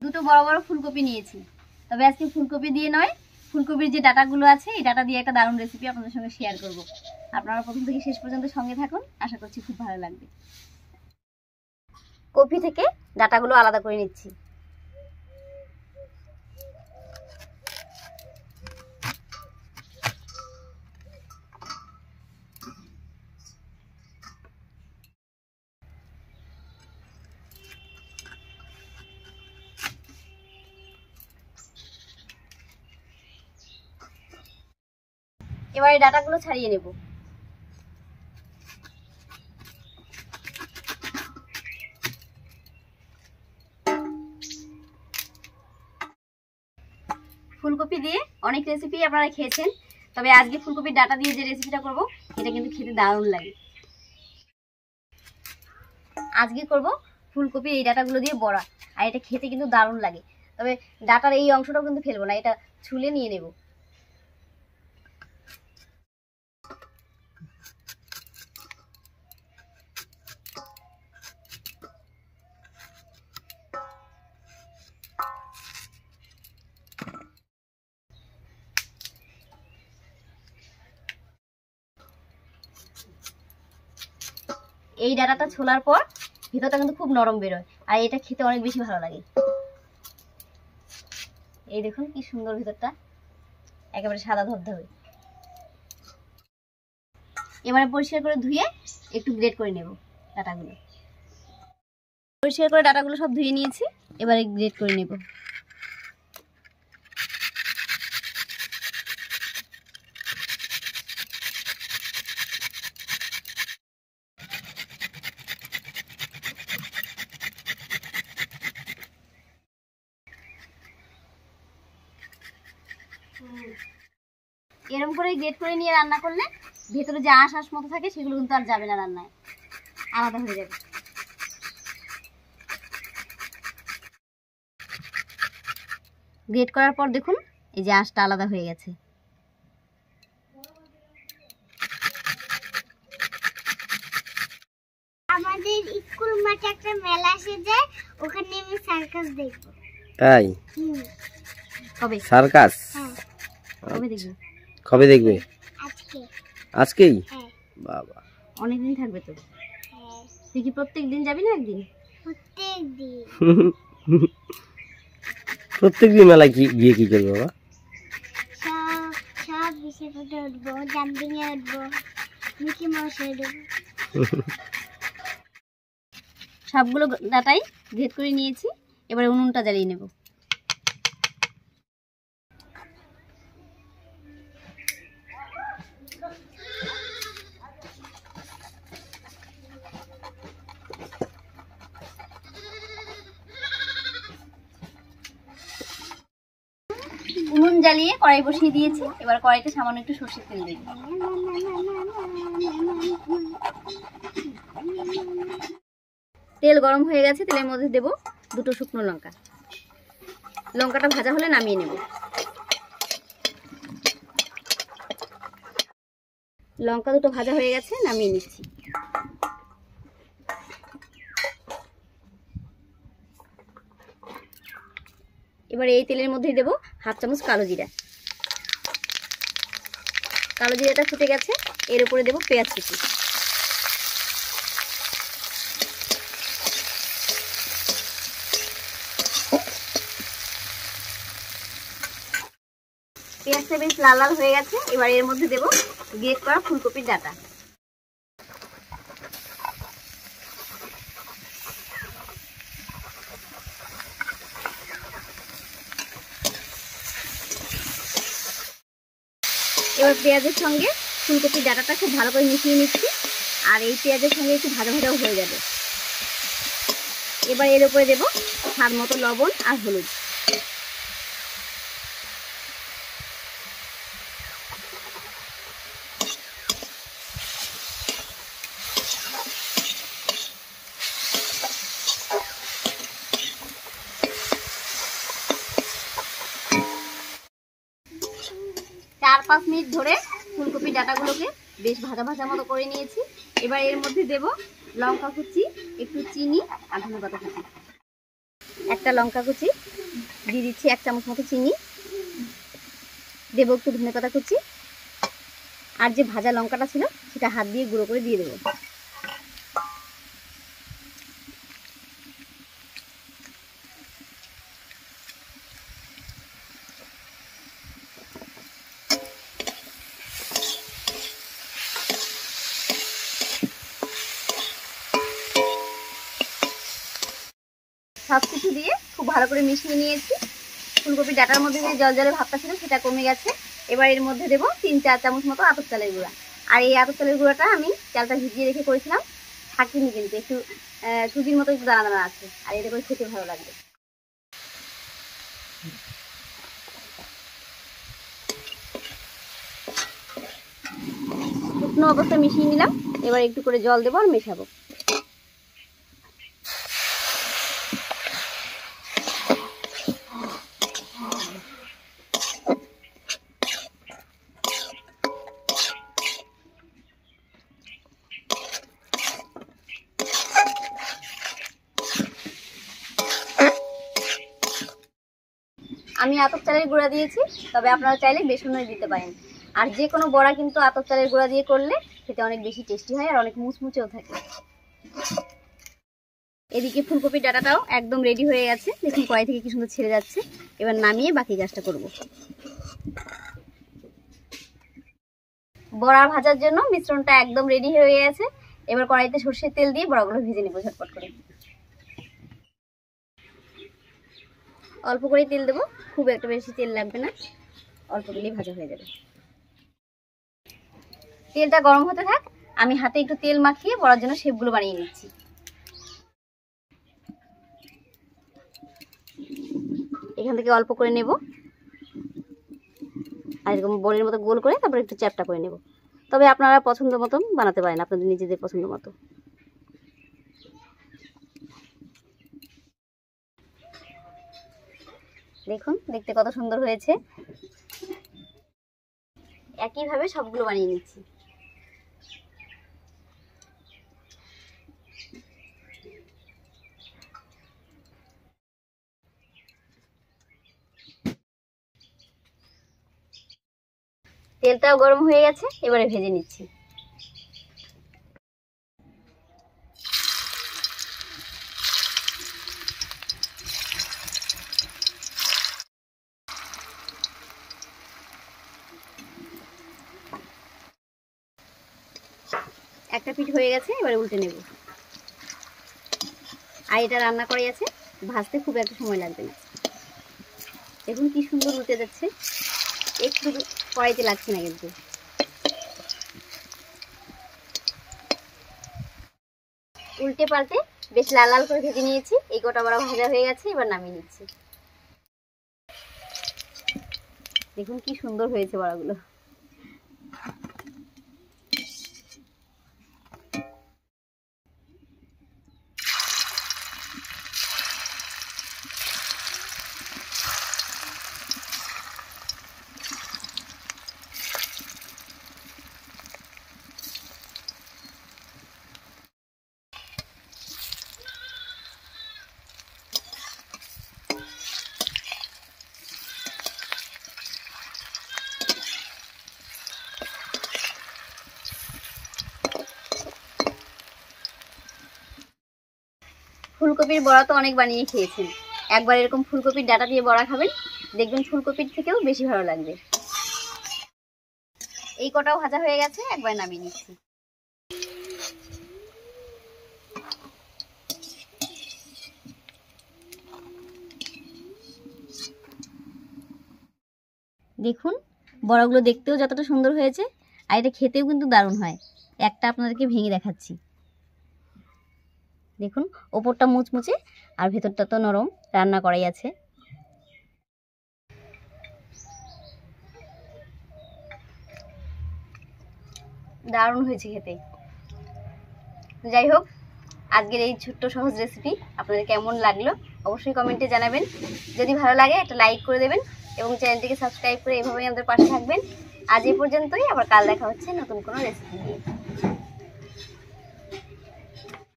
দুটো বড় বড় ফুলকপি নিয়েছি, তবে আজকে ফুলকপি দিয়ে নয়, ফুলকপির যে ডাটাগুলো আছে এই ডাটা দিয়ে একটা দারুণ রেসিপি আপনাদের সঙ্গে শেয়ার করব। আপনারা প্রথম থেকে শেষ পর্যন্ত সঙ্গে থাকুন, আশা করছি খুব ভালো লাগবে। কপি থেকে ডাটাগুলো আলাদা করে নিচ্ছি। এবার এই ডাটাগুলো ছাড়িয়ে নেব। ফুলকপি দিয়ে অনেক রেসিপি আপনারা খেয়েছেন, তবে আজকে ফুলকপির ডাটা দিয়ে যে রেসিপিটা করব এটা কিন্তু খেতে দারুণ লাগে। আজকে করব ফুলকপির এই ডাটাগুলো দিয়ে বড়া, আর এটা খেতে কিন্তু দারুণ লাগে। তবে ডাটার এই অংশটাও কিন্তু ফেলবো না, এটা ছুলে নিয়ে নেব। এই ডাটাটা ছোলার পর ভিতরটা কিন্তু খুব নরম বেরোয়, আর এটা খেতে অনেক বেশি ভালো লাগে। এই দেখুন কি সুন্দর, ভিতরটা একেবারে সাদা ধবধবে। এবারে পরিষ্কার করে ধুয়ে একটু গ্রেট করে নেব ডাটাগুলো। পরিষ্কার করে ডাটাগুলো সব ধুয়ে নিয়েছি, এবারে গ্রেট করে নেব। এরকম করে গ্রেট করে নিয়ে রান্না করলে ভেতরে যে আঁশ মতো থাকে সেগুলো কিন্তু আর যাবে না, রান্নায় আলাদা হয়ে যাবে। গ্রেট করার পর দেখুন এই যে আঁশটা আলাদা হয়ে গেছে। আমাদের স্কুল মাঠে একটা মেলা আসে যায়, ওখানে আমি সার্কাস দেখব। তাই? কবে সার্কাস? হ্যাঁ। কবে দেখবে? কবে দেখবে? আজকে। আজকেই? হ্যাঁ। বাবা, অনেক দিন থাকবে তো। হ্যাঁ। তুই কি প্রত্যেক দিন যাবি না একদিন? প্রত্যেক দিন। প্রত্যেক দিন মেলায় গিয়ে কি করবে বাবা? সব বিষয়পত্রে উঠবো, জাম্পিং এ উঠবো, মিকি মাউসে উঠবো। সবগুলো ডাটাই গ্রেট করে নিয়েছি, এবারে উনুনটা জ্বালিয়ে নেব। উনুন জ্বালিয়ে কড়াই বসিয়ে দিয়েছি, এবার কড়াইতে সামান্য একটু সরষের তেল দেব। তেল গরম হয়ে গেছে, তেলের মধ্যে দেব দুটো শুকনো লঙ্কা। লঙ্কাটা ভাজা হলে নামিয়ে নেব। লঙ্কা দুটো ভাজা হয়ে গেছে, নামিয়ে নিচ্ছি। এবার এই তেলের মধ্যেই দেব হাফ চামচ কালো জিরা। কালো জিরাটা ফুটে গেছে, এর উপরে দেব পেঁয়াজ কুচি। পেঁয়াজটা বেশ লাল লাল হয়ে গেছে, এবার এর মধ্যে দেব গ্রেট করা ফুলকপির ডাটা। এবার পেঁয়াজের সঙ্গে ফুলকপির ডাটাটা খুব ভালো করে মিশিয়ে নিচ্ছি, আর এই পেঁয়াজের সঙ্গে একটু ভাজা ভাজাও হয়ে যাবে। এবার এর উপরে দেব স্বাদ মতো লবণ আর হলুদ। চার 5 মিনিট ধরে ফুলকপির ডাটাগুলোকে বেশ ভাজা ভাজা মতো করে নিয়েছি। এবার এর মধ্যে দেব লঙ্কা কুচি, একটু চিনি আর ধনেপাতা কুচি। একটা লঙ্কা কুচি, দিয়ে দিচ্ছি 1 চামচ মতো চিনি, দেবো একটু ধনেপাতা কুচি, আর যে ভাজা লঙ্কাটা ছিল সেটা হাত দিয়ে গুঁড়ো করে দিয়ে দেবো। সব কিছু দিয়ে খুব ভালো করে মিশিয়ে নিয়েছি। ফুলকপির ডাটার মধ্যে যে জল জলে ভাবটা ছিল সেটা কমে গেছে। এবার এর মধ্যে দেবো 3-4 চামচ মতো আতপ চালের গুঁড়া। আর এই আতপ চালের গুঁড়াটা আমি চালটা ভিজিয়ে রেখে করেছিলাম, থাকেনি কিন্তু একটু সুজির মতো একটু দানা দানা আছে, আর এটা করে খেতে ভালো লাগবে। শুকনো অবস্থায় মিশিয়ে নিলাম। এবার একটু করে জল দেবো আর মেশাবো। আমি আতপ চালের গুঁড়া দিয়েছি, তবে আপনারা চাইলে বেসনের দিতে পারেন। আর যে কোনো বড়া কিন্তু আতপ চালের গুঁড়া দিয়ে করলে খেতে অনেক বেশি টেস্টি হয় আর অনেক মুচমুচেও থাকে। এদিকে ফুলকপির ডাটাটাও একদম রেডি হয়ে গেছে, দেখুন কড়াই থেকে কি সুন্দর ছেড়ে যাচ্ছে। এবার নামিয়ে বাকি কাজটা করব। বড়া ভাজার জন্য মিশ্রণটা একদম রেডি হয়ে গেছে। এবার কড়াইতে সরষের তেল দিয়ে বড়াগুলো ভেজে নেব ঝটপট করে। অল্প করে তেল দেবো, খুব একটা বেশি তেল লাগবে না, অল্প তেলেই ভাজা হয়ে যাবে। তেলটা গরম হতে থাক, আমি হাতে একটু তেল মাখিয়ে বড়ার জন্য শেপগুলো বানিয়ে নিচ্ছি। এখান থেকে অল্প করে নেব, আর এরকম বড়ের মতো গোল করে তারপর একটু চ্যাপটা করে নেব। তবে আপনারা পছন্দ মতো বানাতে পারেন, আপনাদের নিজেদের পছন্দ মতো। দেখুন দেখতে কত সুন্দর হয়েছে। একইভাবে সবগুলো বানিয়ে নিচ্ছি। তেলটাও গরম হয়ে গেছে, এবারে ভেজে নিচ্ছি। একটা পিঠ হয়ে গেছে, এবারে উল্টে নেব। আর এটা রান্না করাই আছে, ভাজতে খুব একটা সময় লাগবে না। দেখুন কি সুন্দর উল্টে যাচ্ছে, একটু কড়াইতে লাগছে না কিন্তু। উল্টে পাল্টে বেশ লাল লাল করে ভেজে নিয়েছি। এই গোটা বড়া ভাজা হয়ে গেছে, এবার নামিয়ে নিচ্ছি। দেখুন কি সুন্দর হয়েছে বড়াগুলো। ফুলকপির বড়া তো অনেক বানিয়ে খেয়েছেন, একবার এরকম ফুলকপির ডাটা দিয়ে বড়া খাবেন, দেখবেন ফুলকপির থেকেও বেশি ভালো লাগবে। এই কটাও ভাজা হয়ে গেছে, একবার নামিয়ে নিচ্ছি। দেখুন বড়াগুলো দেখতেও যতটা সুন্দর হয়েছে, আর এটা খেতেও কিন্তু দারুণ হয়। একটা আপনাদেরকে ভেঙে দেখাচ্ছি। দেখুন ওপরটা মুচমুচে আর ভেতরটা তো নরম, রান্না করাই আছে। দারুণ হয়েছে খেতে। যাই হোক, আজকের এই ছোট্ট সহজ রেসিপি আপনাদের কেমন লাগলো অবশ্যই কমেন্টে জানাবেন। যদি ভালো লাগে একটা লাইক করে দেবেন এবং চ্যানেলটিকে সাবস্ক্রাইব করে এভাবেই আমাদের পাশে থাকবেন। আজ এই পর্যন্তই, আবার কাল দেখা হচ্ছে নতুন কোনো রেসিপি নিয়ে।